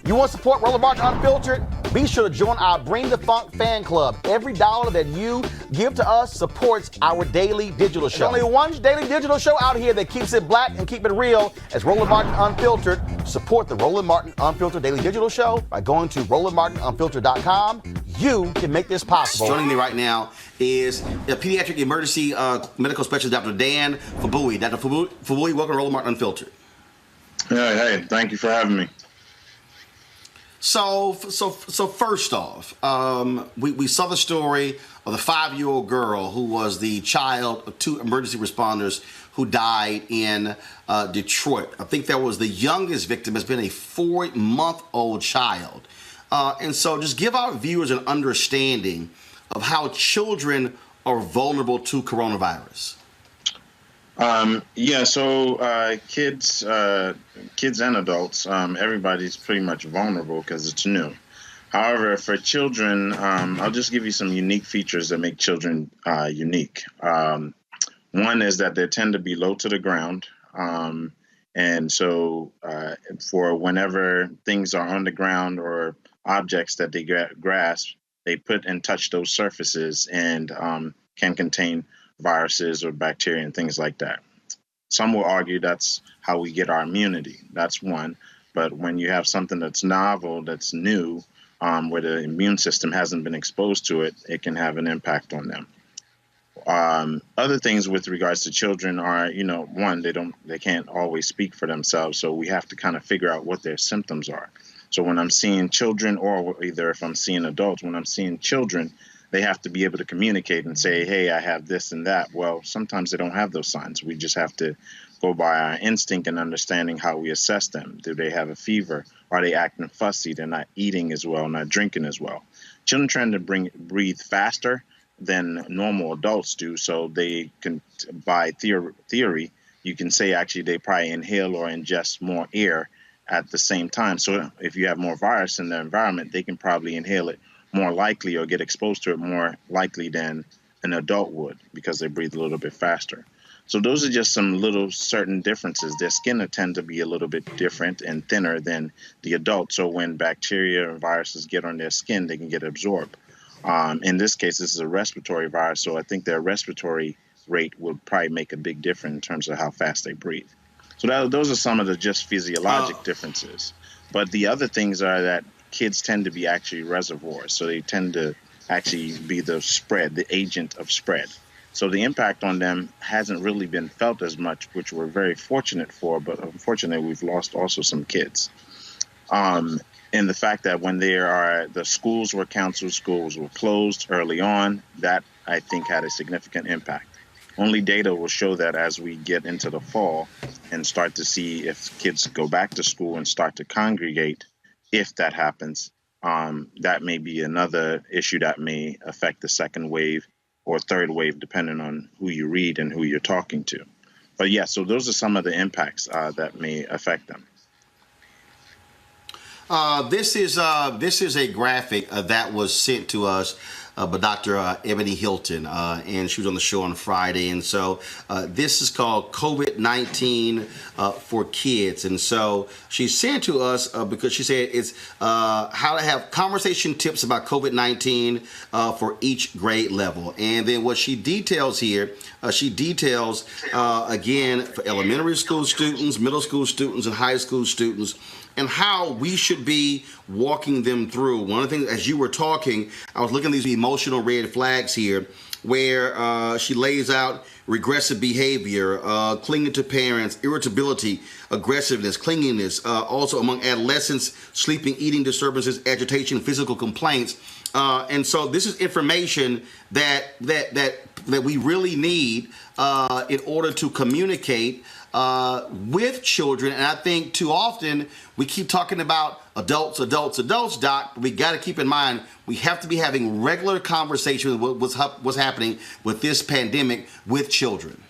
You want to support Roland Martin Unfiltered? Be sure to join our Bring the Funk fan club. Every dollar that you give to us supports our daily digital show. There's only one daily digital show out here that keeps it black and keep it real as Roland Martin Unfiltered. Support the Roland Martin Unfiltered daily digital show by going to RolandMartinUnfiltered.com. You can make this possible. Joining me right now is the Pediatric Emergency Medical Specialist, Dr. Dan Fagbuyi. Dr. Fagbuyi, welcome to Roland Martin Unfiltered. Hey, thank you for having me. So first off, we saw the story of the 5-year-old girl who was the child of 2 emergency responders who died in Detroit. I think that was the youngest victim has been a 4-month-old child. And so just give our viewers an understanding of how children are vulnerable to coronavirus. Kids and adults, everybody's pretty much vulnerable because it's new. However, for children, I'll just give you some unique features that make children unique. One is that they tend to be low to the ground. And so for whenever things are on the ground or objects that they grasp, they put and touch those surfaces and can contain viruses or bacteria and things like that. Some will argue that's how we get our immunity. That's one. But when you have something that's novel, that's new, where the immune system hasn't been exposed to it, it can have an impact on them. Other things with regards to children are, one, they can't always speak for themselves. So we have to kind of figure out what their symptoms are. So when I'm seeing children, or either if I'm seeing adults, when I'm seeing children, they have to be able to communicate and say, hey, I have this and that. Well, sometimes they don't have those signs. We just have to go by our instinct and understanding how we assess them. Do they have a fever? Are they acting fussy? They're not eating as well, not drinking as well. Children tend to breathe faster than normal adults do. So they can, by theory, you can say actually they probably inhale or ingest more air at the same time. So if you have more virus in their environment, they can probably inhale it more likely or get exposed to it more likely than an adult would because they breathe a little bit faster. So those are just some little certain differences. Their skin will tend to be a little bit different and thinner than the adult. So when bacteria and viruses get on their skin, they can get absorbed. In this case, this is a respiratory virus. So I think their respiratory rate will probably make a big difference in terms of how fast they breathe. So those are some of the just physiologic differences. But the other things are that kids tend to be actually reservoirs. So they tend to actually be the agent of spread. So the impact on them hasn't really been felt as much, which we're very fortunate for. But unfortunately, we've lost also some kids. And the fact that when the schools were canceled, schools were closed early on, that I think had a significant impact. Only data will show that as we get into the fall and start to see if kids go back to school and start to congregate. If that happens, that may be another issue that may affect the second wave or third wave, depending on who you read and who you're talking to. But yeah, so those are some of the impacts that may affect them. This is a graphic that was sent to us by Dr. Ebony Hilton, and she was on the show on Friday. And so this is called COVID-19 for kids. And so she sent to us because she said it's how to have conversation tips about COVID-19 for each grade level. And then what she details here, again, for elementary school students, middle school students, and high school students, and how we should be walking them through. One of the things, as you were talking, I was looking at these emotional red flags here, where she lays out regressive behavior, clinging to parents, irritability, aggressiveness, clinginess, also among adolescents, sleeping, eating disturbances, agitation, physical complaints. And so this is information that we really need in order to communicate with children. And I think too often we keep talking about adults, Doc, but we got to keep in mind we have to be having regular conversations with what's happening with this pandemic with children.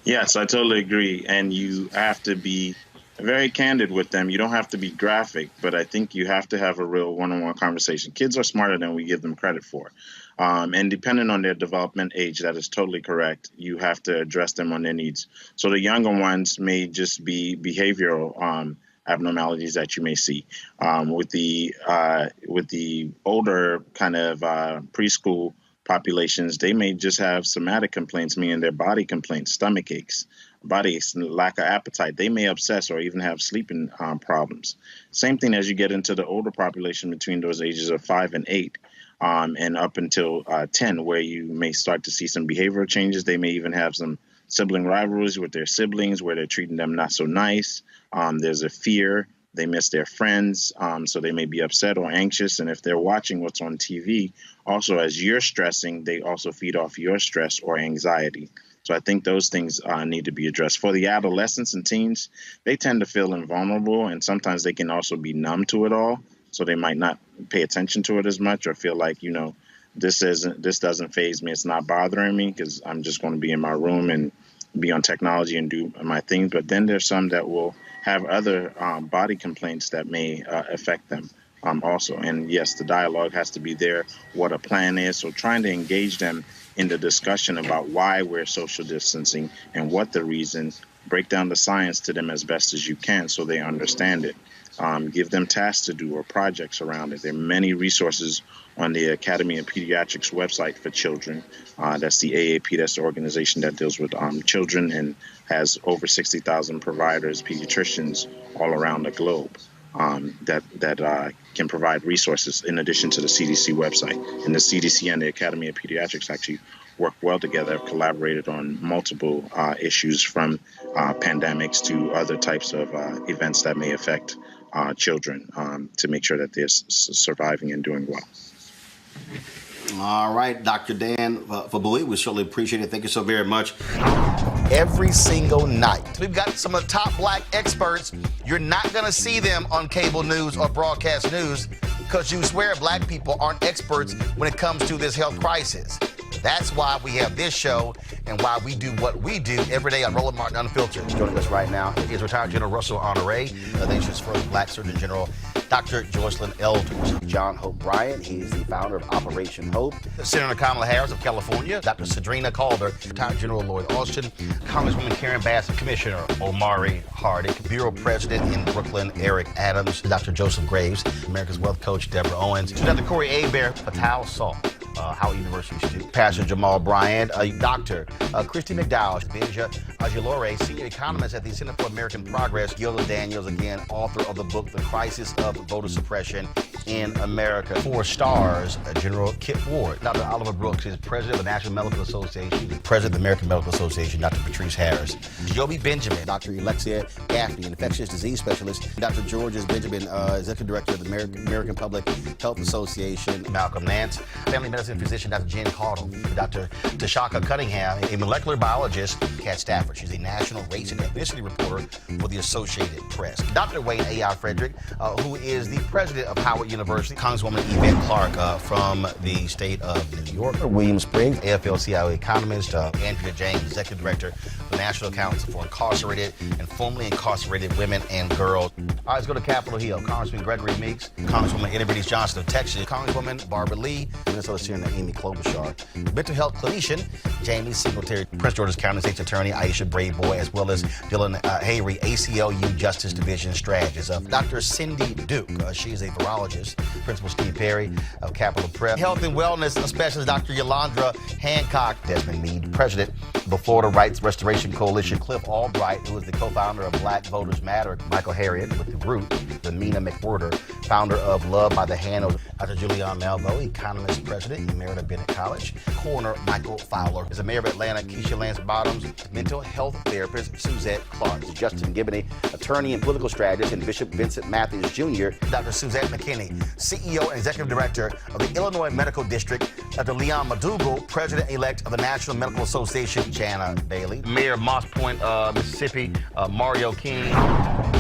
Yes, I totally agree. And you have to be very candid with them. You don't have to be graphic, but I think you have to have a real one-on-one conversation. Kids are smarter than we give them credit for. And depending on their development age, that is totally correct. You have to address them on their needs. So the younger ones may just be behavioral abnormalities that you may see. With the older kind of preschool populations, they may just have somatic complaints, meaning their body complaints, stomach aches, body aches, lack of appetite. They may obsess or even have sleeping problems. Same thing as you get into the older population between those ages of 5 and 8. And up until 10, where you may start to see some behavioral changes. They may even have some sibling rivalries with their siblings where they're treating them not so nice. There's a fear. They miss their friends, so they may be upset or anxious. And if they're watching what's on TV, also as you're stressing, they also feed off your stress or anxiety. So I think those things need to be addressed. For the adolescents and teens, they tend to feel invulnerable, and sometimes they can also be numb to it all. So they might not pay attention to it as much or feel like, this doesn't faze me. It's not bothering me because I'm just going to be in my room and be on technology and do my thing. But then there's some that will have other body complaints that may affect them also. And yes, the dialogue has to be there, what a plan is. So trying to engage them in the discussion about why we're social distancing and what the reason, break down the science to them as best as you can so they understand it. Give them tasks to do or projects around it. There are many resources on the Academy of Pediatrics website for children. That's the AAP, that's the organization that deals with children and has over 60,000 providers, pediatricians all around the globe that can provide resources in addition to the CDC website. And the CDC and the Academy of Pediatrics actually work well together, have collaborated on multiple issues from pandemics to other types of events that may affect children to make sure that they're surviving and doing well. All right, Dr. Dan Fagbuyi, we certainly appreciate it. Thank you so very much. Every single night, we've got some of the top black experts. You're not going to see them on cable news or broadcast news because you swear black people aren't experts when it comes to this health crisis. That's why we have this show and why we do what we do every day on Roland Martin Unfiltered. Joining us right now is retired General Russell Honoré, the nation's first black Surgeon General, Dr. Joycelyn Elders. John Hope Bryant, he's the founder of Operation Hope. Senator Kamala Harris of California, Dr. Cedrina Calder, retired General Lloyd Austin, Congresswoman Karen Bass, Commissioner Omari Hardick, Bureau President in Brooklyn, Eric Adams, Dr. Joseph Graves, America's Wealth Coach, Deborah Owens, Dr. Corey Abear, Patel Salt, Howard University student, Pastor Jamal Bryant, Dr. Christy McDowell, Benja Ajilore, senior economist at the Center for American Progress, Gilda Daniels, again, author of the book, The Crisis of Voter Suppression in America. 4 stars, General Kip Ward. Dr. Oliver Brooks is president of the National Medical Association, president of the American Medical Association, Dr. Patrice Harris. Joby Benjamin, Dr. Alexia Gaffney, infectious disease specialist, Dr. Georges Benjamin, executive director of the American Public Health Association, Malcolm Nance, family medicine physician, Dr. Jen Caudle, Dr. Tashaka Cunningham, a molecular biologist, Kat Stafford. She's a national race and ethnicity reporter for the Associated Press. Dr. Wayne A.I. Frederick, who is the president of Howard University, Congresswoman Yvette Clarke from the state of New York, William Spriggs, AFL-CIO economist, Andrea James, executive director of the National Council for Incarcerated and Formerly Incarcerated Women and Girls. All right, let's go to Capitol Hill. Congressman Gregory Meeks, Congresswoman Eddie Bernice Johnson of Texas, Congresswoman Barbara Lee, Minnesota Senator Amy Klobuchar, mental health clinician Jamie Singletary, Prince George's County State's Attorney Aisha Brayboy, as well as Dylan Hayrie, ACLU Justice Division strategist. Dr. Cindy Duke, she's a virologist. Principal Steve Perry of Capitol Prep. Health and wellness specialist Dr. Yolandra Hancock. Desmond Meade, president of the Florida Rights Restoration Coalition. Cliff Albright, who is the co-founder of Black Voters Matter. Michael Harriet with The Root. Mina McWhorter, founder of Love by the Hand. Dr. Julianne Malveaux, economist, president, Emerita Bennett College. Coroner Michael Fowler is the mayor of Atlanta. Keisha Lance Bottoms, mental health therapist Suzette Clark. Justin Gibney, attorney and political strategist, and Bishop Vincent Matthews Jr. Dr. Suzette McKinney, CEO and executive director of the Illinois Medical District. Dr. Leon Madugal, president-elect of the National Medical Association. Jana Bailey, mayor of Moss Point, Mississippi. Mario King.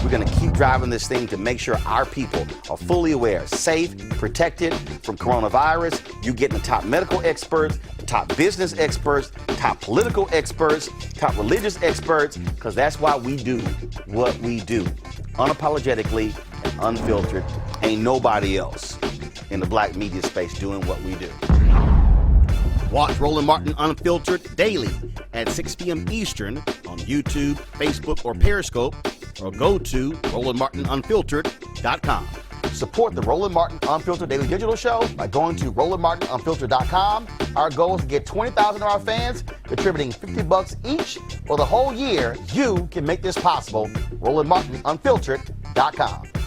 We're going to keep driving this thing to make sure our people are fully aware, safe, protected from coronavirus. You're getting the top medical experts, the top business experts, top political experts, top religious experts, because that's why we do what we do. Unapologetically and unfiltered. Ain't nobody else in the black media space doing what we do. Watch Roland Martin Unfiltered daily at 6 p.m. Eastern on YouTube, Facebook, or Periscope. or go to RolandMartinUnfiltered.com. Support the Roland Martin Unfiltered Daily Digital Show by going to RolandMartinUnfiltered.com. Our goal is to get 20,000 of our fans contributing $50 each for the whole year. You can make this possible. RolandMartinUnfiltered.com.